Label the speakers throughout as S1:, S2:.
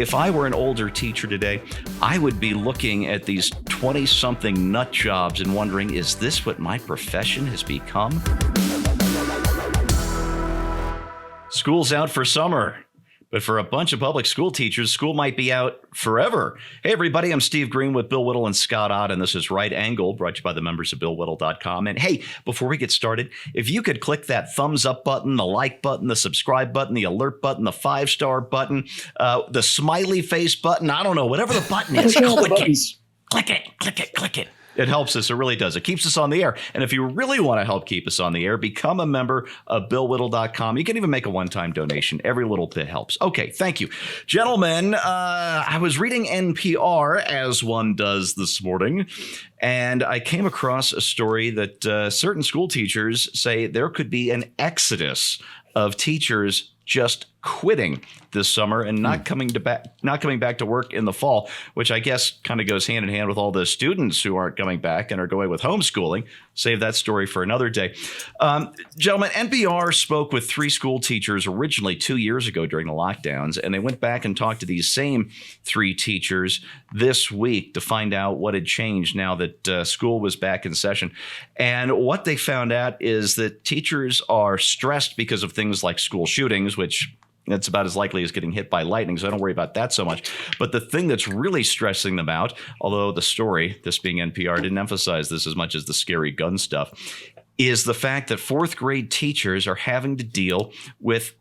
S1: If I were an older teacher today, I would be looking at these 20-something nut jobs and wondering, is this what my profession has become? School's out for summer, but for a bunch of public school teachers, school might be out forever. Hey, everybody, I'm Steve Green with Bill Whittle and Scott Ott, and this is Right Angle, brought to you by the members of BillWhittle.com. And hey, before we get started, if you could click that thumbs up button, the like button, the subscribe button, the alert button, the 5-star button, the smiley face button, I don't know, whatever the button is, click it. It helps us. It really does. It keeps us on the air. And if you really want to help keep us on the air, become a member of BillWhittle.com. You can even make a one-time donation. Every little bit helps. Okay, thank you. Gentlemen, I was reading NPR, as one does this morning, and I came across a story that certain school teachers say there could be an exodus of teachers just quitting this summer and not coming back to work in the fall, which I guess kind of goes hand in hand with all the students who aren't coming back and are going with homeschooling. Save that story for another day. Gentlemen, NPR spoke with 3 school teachers originally 2 years ago during the lockdowns, and they went back and talked to these same 3 teachers this week to find out what had changed now that school was back in session. And what they found out is that teachers are stressed because of things like school shootings, which it's about as likely as getting hit by lightning, so I don't worry about that so much. But the thing that's really stressing them out, although the story, this being NPR, didn't emphasize this as much as the scary gun stuff, is the fact that 4th grade teachers are having to deal with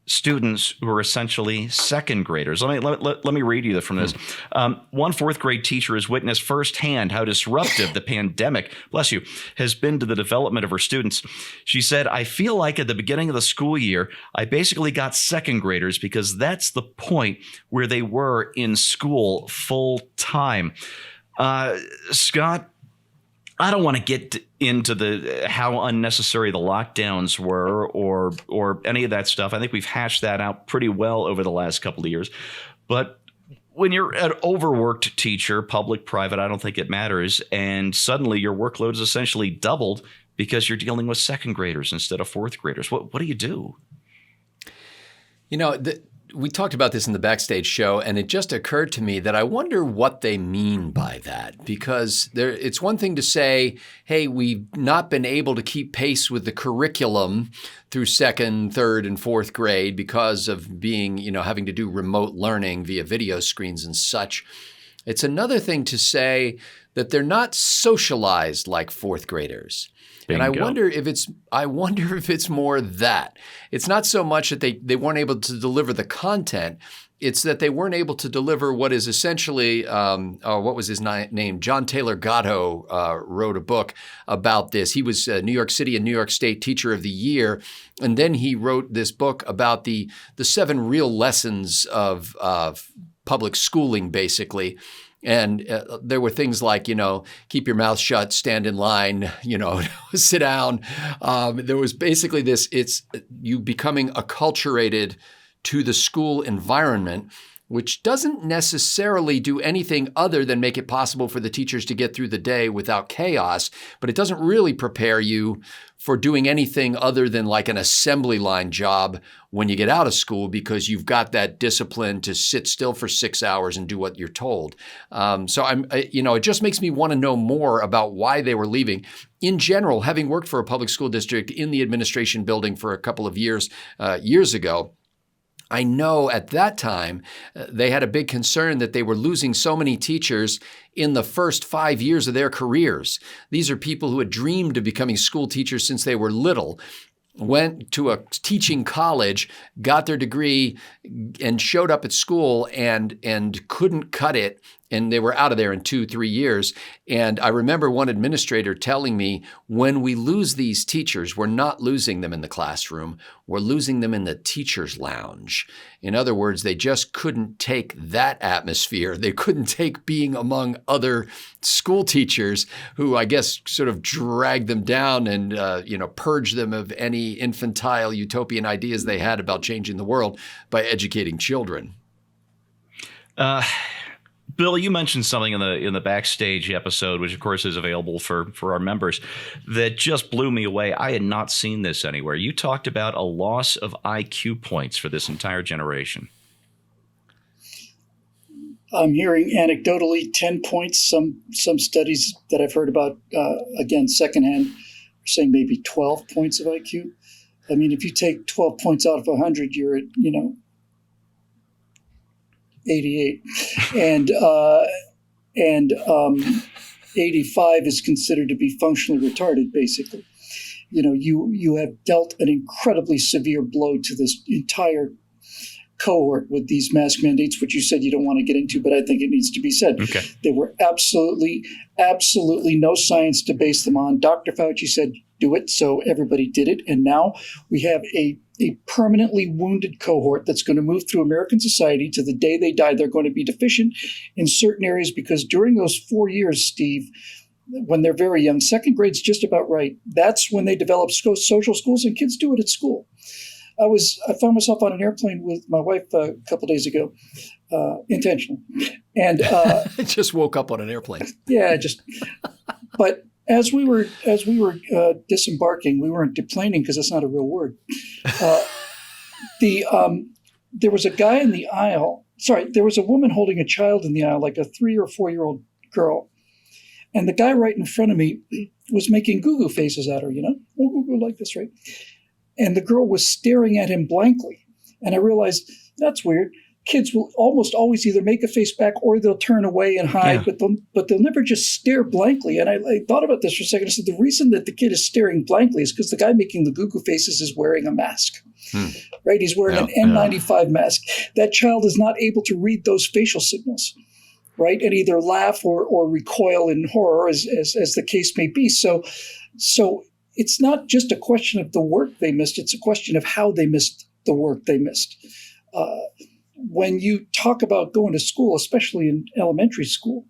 S1: students who are essentially second graders. Let me read you from this. One 4th grade teacher has witnessed firsthand how disruptive the pandemic, bless you, has been to the development of her students. She said, "I feel like at the beginning of the school year, I basically got second graders because that's the point where they were in school full time." Scott, I don't want to get into how unnecessary the lockdowns were or any of that stuff. I think we've hashed that out pretty well over the last couple of years. But when you're an overworked teacher, public, private, I don't think it matters. And suddenly your workload is essentially doubled because you're dealing with second graders instead of 4th graders. What do you do?
S2: You know, we talked about this in the backstage show, and it just occurred to me that I wonder what they mean by that. Because it's one thing to say, hey, we've not been able to keep pace with the curriculum through 2nd, 3rd, and 4th grade because of being, having to do remote learning via video screens and such. It's another thing to say that they're not socialized like 4th graders. Bingo. And I wonder if it's more that. It's not so much that they weren't able to deliver the content. It's that they weren't able to deliver what is essentially, what was his name? John Taylor Gatto wrote a book about this. He was New York City and New York State Teacher of the Year. And then he wrote this book about the 7 real lessons of public schooling, basically. And there were things like, keep your mouth shut, stand in line, sit down. There was basically this, it's you becoming acculturated to the school environment, which doesn't necessarily do anything other than make it possible for the teachers to get through the day without chaos. But it doesn't really prepare you for doing anything other than like an assembly line job when you get out of school, because you've got that discipline to sit still for 6 hours and do what you're told. It just makes me want to know more about why they were leaving. In general, having worked for a public school district in the administration building for a couple of years ago, I know at that time they had a big concern that they were losing so many teachers in the first 5 years of their careers. These are people who had dreamed of becoming school teachers since they were little, went to a teaching college, got their degree, and showed up at school and couldn't cut it. And they were out of there in 2-3 years. And I remember one administrator telling me, when we lose these teachers, we're not losing them in the classroom. We're losing them in the teacher's lounge. In other words, they just couldn't take that atmosphere. They couldn't take being among other school teachers who, I guess, sort of dragged them down and, purged them of any infantile utopian ideas they had about changing the world by educating children.
S1: Bill, you mentioned something in the backstage episode, which of course is available for our members, that just blew me away. I had not seen this anywhere. You talked about a loss of IQ points for this entire generation.
S3: I'm hearing anecdotally 10 points. Some studies that I've heard about, again, secondhand, are saying maybe 12 points of IQ. I mean, if you take 12 points out of 100, you're at, 88. And 85 is considered to be functionally retarded, basically. You have dealt an incredibly severe blow to this entire cohort with these mask mandates, which you said you don't want to get into, but I think it needs to be said.
S1: Okay.
S3: There were absolutely no science to base them on. Dr. Fauci said, do it, so everybody did it. And now we have a permanently wounded cohort that's going to move through American society to the day they die. They're going to be deficient in certain areas because during those 4 years, Steve, when they're very young, second grade's just about right. That's when they develop social skills, and kids do it at school. I found myself on an airplane with my wife a couple days ago, intentionally, and
S2: I just woke up on an airplane.
S3: Yeah, but as we were disembarking, we weren't deplaning because that's not a real word. There was a guy in the aisle. Sorry, there was a woman holding a child in the aisle, like a 3 or 4 year old girl, and the guy right in front of me was making goo-goo faces at her. Goo-goo like this, right? And the girl was staring at him blankly. And I realized, that's weird. Kids will almost always either make a face back or they'll turn away and hide, but they'll never just stare blankly. And I thought about this for a second. I said, the reason that the kid is staring blankly is because the guy making the goo-goo faces is wearing a mask, right? He's wearing an N95 mask. That child is not able to read those facial signals, right? And either laugh or recoil in horror as the case may be. So it's not just a question of the work they missed. It's a question of how they missed the work they missed. When you talk about going to school, especially in elementary school,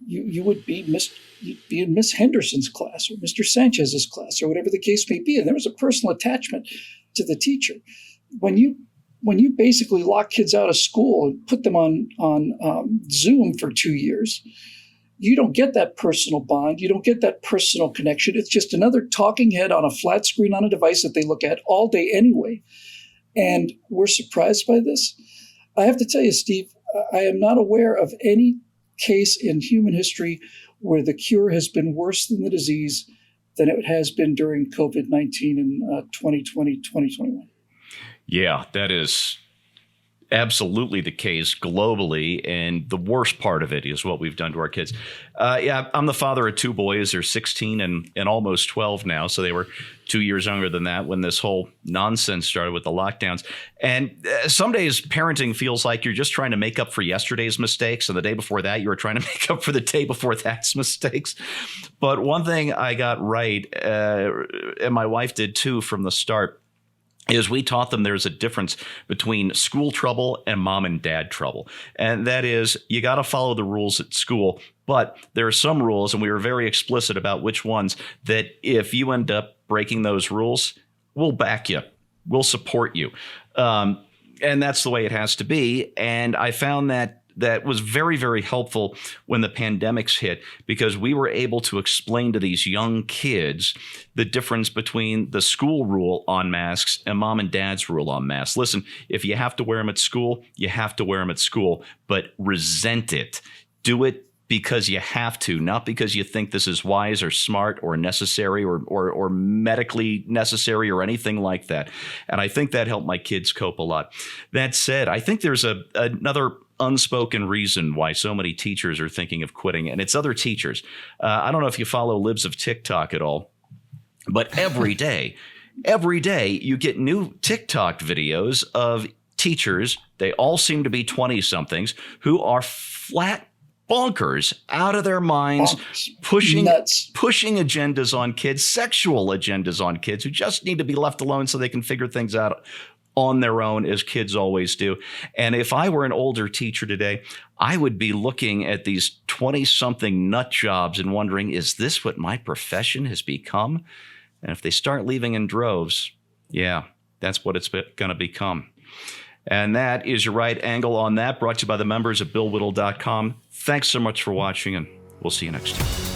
S3: you would be in Miss Henderson's class or Mr. Sanchez's class or whatever the case may be. And there was a personal attachment to the teacher. When you basically lock kids out of school and put them on Zoom for 2 years, you don't get that personal bond. You don't get that personal connection. It's just another talking head on a flat screen on a device that they look at all day anyway. And we're surprised by this. I have to tell you, Steve, I am not aware of any case in human history where the cure has been worse than the disease than it has been during COVID-19 in 2020, 2021.
S1: Yeah, that is absolutely the case globally, and the worst part of it is what we've done to our kids. I'm the father of two boys. They're 16 and almost 12 now, so they were 2 years younger than that when this whole nonsense started with the lockdowns. And some days parenting feels like you're just trying to make up for yesterday's mistakes, and the day before that you were trying to make up for the day before that's mistakes. But one thing I got right, and my wife did too from the start, is we taught them there's a difference between school trouble and mom and dad trouble. And that is, you got to follow the rules at school, but there are some rules, and we were very explicit about which ones, that if you end up breaking those rules, we'll back you. We'll support you. And that's the way it has to be. And I found that was very, very helpful when the pandemics hit, because we were able to explain to these young kids the difference between the school rule on masks and mom and dad's rule on masks. Listen, if you have to wear them at school, you have to wear them at school, but resent it. Do it because you have to, not because you think this is wise or smart or necessary or medically necessary or anything like that. And I think that helped my kids cope a lot. That said, I think there's another unspoken reason why so many teachers are thinking of quitting, and it's other teachers. I don't know if you follow Libs of TikTok at all, but every day you get new TikTok videos of teachers. They all seem to be 20-somethings who are flat bonkers, out of their minds, pushing agendas on kids, sexual agendas on kids who just need to be left alone so they can figure things out on their own, as kids always do. And if I were an older teacher today, I would be looking at these 20-something nut jobs and wondering, is this what my profession has become? And if they start leaving in droves, yeah, that's what it's going to become. And that is your right angle on that, brought to you by the members of BillWhittle.com. Thanks so much for watching, and we'll see you next time.